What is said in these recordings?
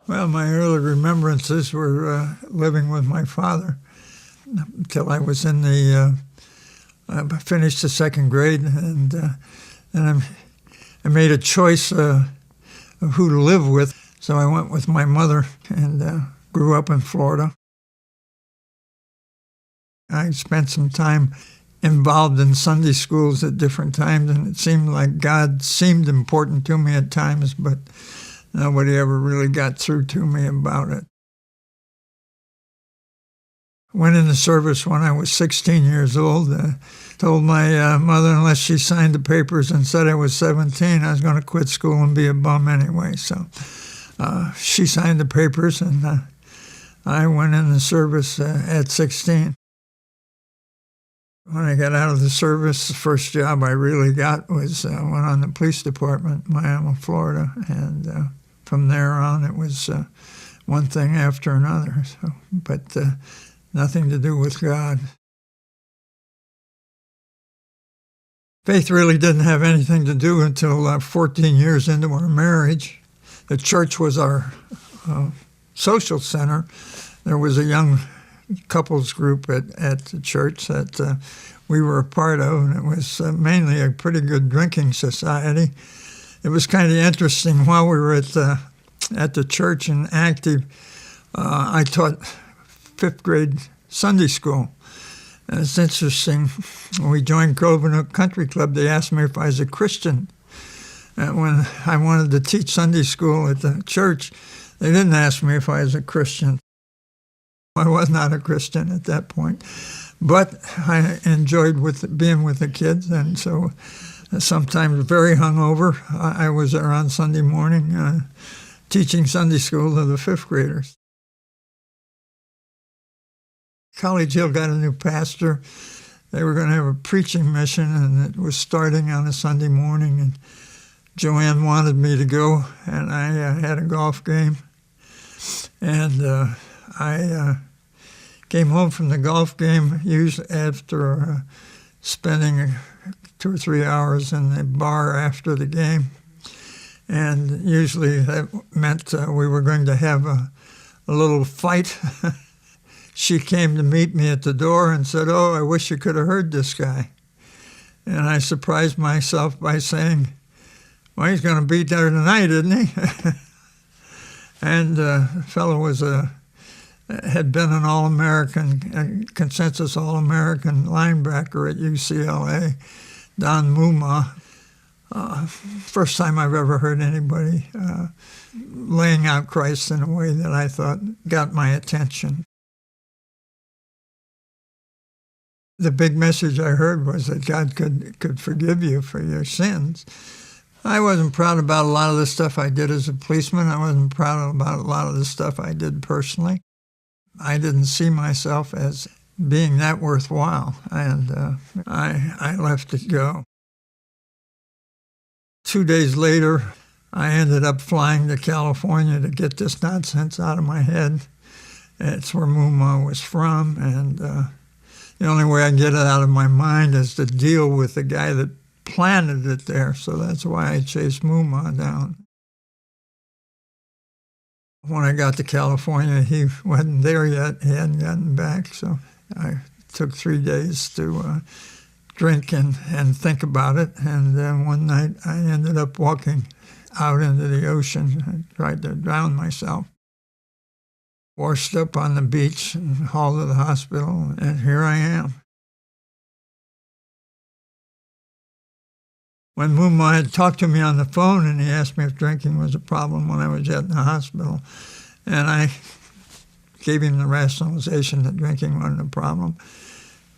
Well, my early remembrances were living with my father until I was in I finished the second grade, and I made a choice of who to live with. So I went with my mother and grew up in Florida. I spent some time involved in Sunday schools at different times, and it seemed like God seemed important to me at times, but nobody ever really got through to me about it. Went in the service when I was 16 years old. Told my mother unless she signed the papers and said I was 17, I was going to quit school and be a bum anyway. So she signed the papers, and I went in the service at 16. When I got out of the service, the first job I really got was went on the police department in Miami, Florida, and from there on it was one thing after another. So, but nothing to do with God. Faith really didn't have anything to do until 14 years into our marriage. The church was our social center. There was a young couples group at the church that we were a part of, and it was mainly a pretty good drinking society. It was kind of interesting. While we were at the church and active, I taught fifth grade Sunday school. And it's interesting. When we joined Covenant Country Club, they asked me if I was a Christian. And when I wanted to teach Sunday school at the church, they didn't ask me if I was a Christian. I was not a Christian at that point. But I enjoyed being with the kids, and so sometimes very hungover, I was there on Sunday morning teaching Sunday school to the fifth graders. College Hill got a new pastor. They were going to have a preaching mission, and it was starting on a Sunday morning, and Joanne wanted me to go, and I had a golf game. And I came home from the golf game usually after spending 2 or 3 hours in the bar after the game. And usually that meant we were going to have a little fight. She came to meet me at the door and said, "Oh, I wish you could have heard this guy." And I surprised myself by saying, "Well, he's going to beat there tonight, isn't he?" And the fellow had been an All-American, consensus All-American linebacker at UCLA, Don Muma. First time I've ever heard anybody laying out Christ in a way that I thought got my attention. The big message I heard was that God could forgive you for your sins. I wasn't proud about a lot of the stuff I did as a policeman. I wasn't proud about a lot of the stuff I did personally. I didn't see myself as being that worthwhile, and I left it go. 2 days later, I ended up flying to California to get this nonsense out of my head. It's where Muma was from, and the only way I can get it out of my mind is to deal with the guy that planted it there, so that's why I chased Muma down. When I got to California, he wasn't there yet. He hadn't gotten back, so I took 3 days to drink and think about it, and then one night I ended up walking out into the ocean and tried to drown myself. Washed up on the beach and hauled to the hospital, and here I am. When Muma had talked to me on the phone, and he asked me if drinking was a problem when I was yet in the hospital, and I gave him the rationalization that drinking wasn't a problem.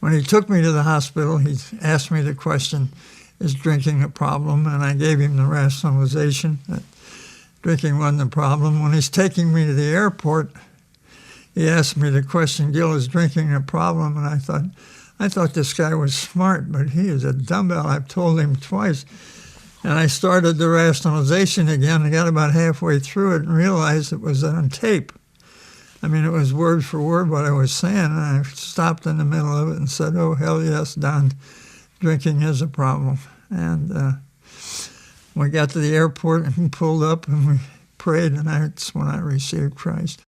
When he took me to the hospital, he asked me the question, "Is drinking a problem?" And I gave him the rationalization that drinking wasn't a problem. When he's taking me to the airport, he asked me the question, "Gil, is drinking a problem?" And I thought this guy was smart, but he is a dumbbell. I've told him twice. And I started the rationalization again. I got about halfway through it and realized it was on tape. I mean, it was word for word what I was saying. And I stopped in the middle of it and said, "Oh, hell yes, Don, drinking is a problem." And we got to the airport and pulled up, and we prayed, and that's when I received Christ.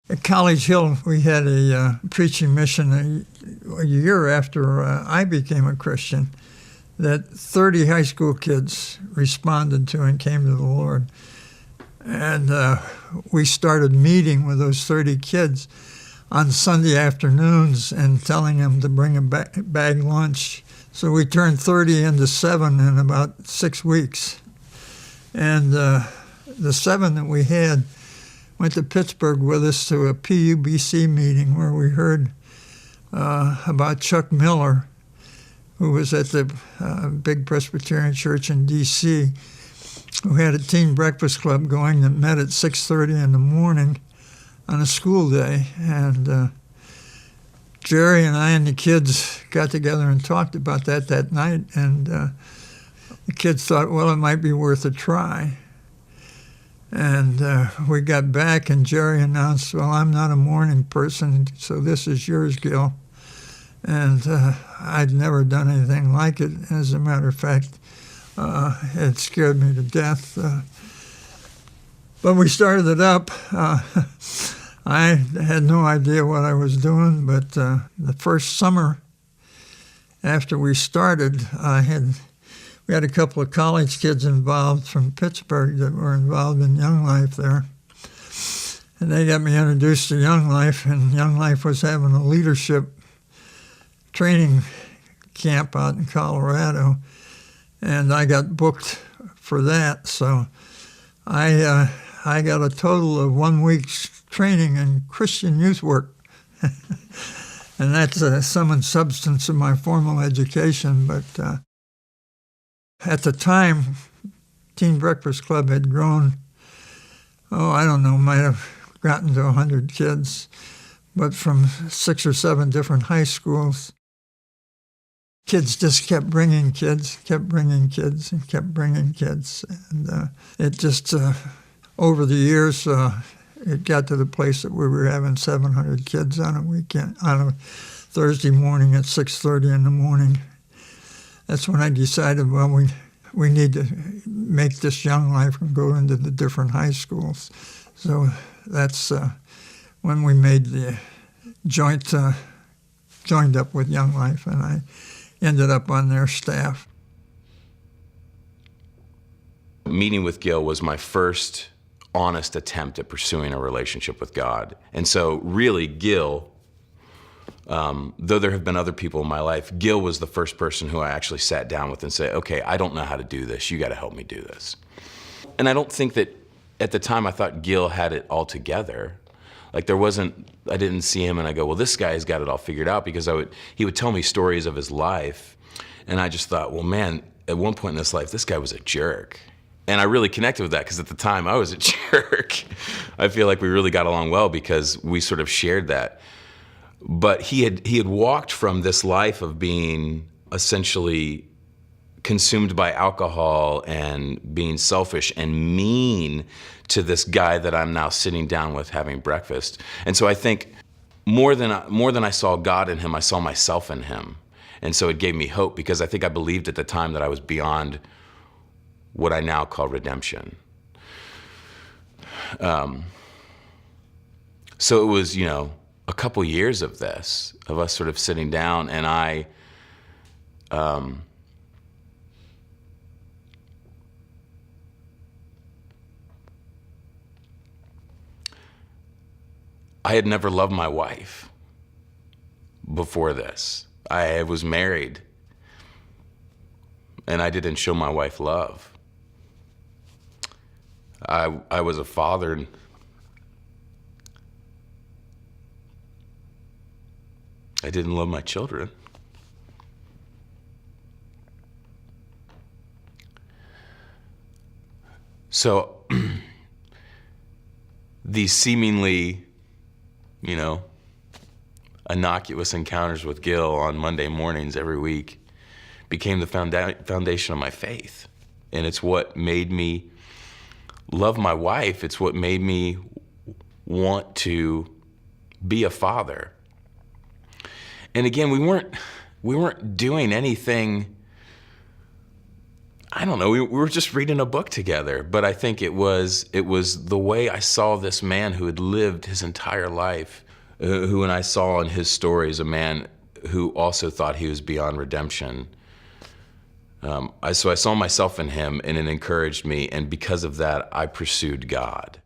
At College Hill, we had a preaching mission a year after I became a Christian that 30 high school kids responded to and came to the Lord. And we started meeting with those 30 kids on Sunday afternoons and telling them to bring a bag lunch. So we turned 30 into 7 in about 6 weeks. And the 7 that we had went to Pittsburgh with us to a PUBC meeting where we heard about Chuck Miller, who was at the big Presbyterian church in D.C., who had a teen breakfast club going that met at 6:30 in the morning on a school day. And Jerry and I and the kids got together and talked about that night, and the kids thought, well, it might be worth a try. And we got back, and Jerry announced, well, I'm not a morning person, so this is yours, Gil. And I'd never done anything like it. As a matter of fact, it scared me to death. But we started it up. I had no idea what I was doing, but the first summer after we started, we had a couple of college kids involved from Pittsburgh that were involved in Young Life there. And they got me introduced to Young Life, and Young Life was having a leadership training camp out in Colorado, and I got booked for that. So I got a total of 1 week's training in Christian youth work. And that's the sum and substance of my formal education. But at the time, Teen Breakfast Club had grown, I don't know, might have gotten to 100 kids, but from 6 or 7 different high schools. Kids just kept bringing kids, and kept bringing kids. And it just, over the years, it got to the place that we were having 700 kids on a weekend, on a Thursday morning at 6:30 in the morning. That's when I decided, well, we need to make this Young Life and go into the different high schools. So that's when we made the joined up with Young Life, and I ended up on their staff. Meeting with Gil was my first honest attempt at pursuing a relationship with God. And so really Gil, though there have been other people in my life, Gil was the first person who I actually sat down with and said, okay, I don't know how to do this. You got to help me do this. And I don't think that at the time I thought Gil had it all together. Like I didn't see him and I go, well, this guy's got it all figured out, because he would tell me stories of his life. And I just thought, well, man, at one point in his life, this guy was a jerk. And I really connected with that because at the time I was a jerk. I feel like we really got along well because we sort of shared that. But he had walked from this life of being essentially consumed by alcohol and being selfish and mean to this guy that I'm now sitting down with having breakfast. And so I think more than I saw God in him, I saw myself in him. And so it gave me hope, because I think I believed at the time that I was beyond what I now call redemption. So it was, a couple years of this, of us sort of sitting down, and I had never loved my wife before this. I was married, and I didn't show my wife love. I was a father, and I didn't love my children. So these seemingly, innocuous encounters with Gil on Monday mornings every week became the foundation of my faith. And it's what made me love my wife. It's what made me want to be a father. And again, we weren't doing anything I don't know, we were just reading a book together, but I think it was the way I saw this man who had lived his entire life, who, and I saw in his stories, a man who also thought he was beyond redemption. So I saw myself in him, and it encouraged me, and because of that, I pursued God.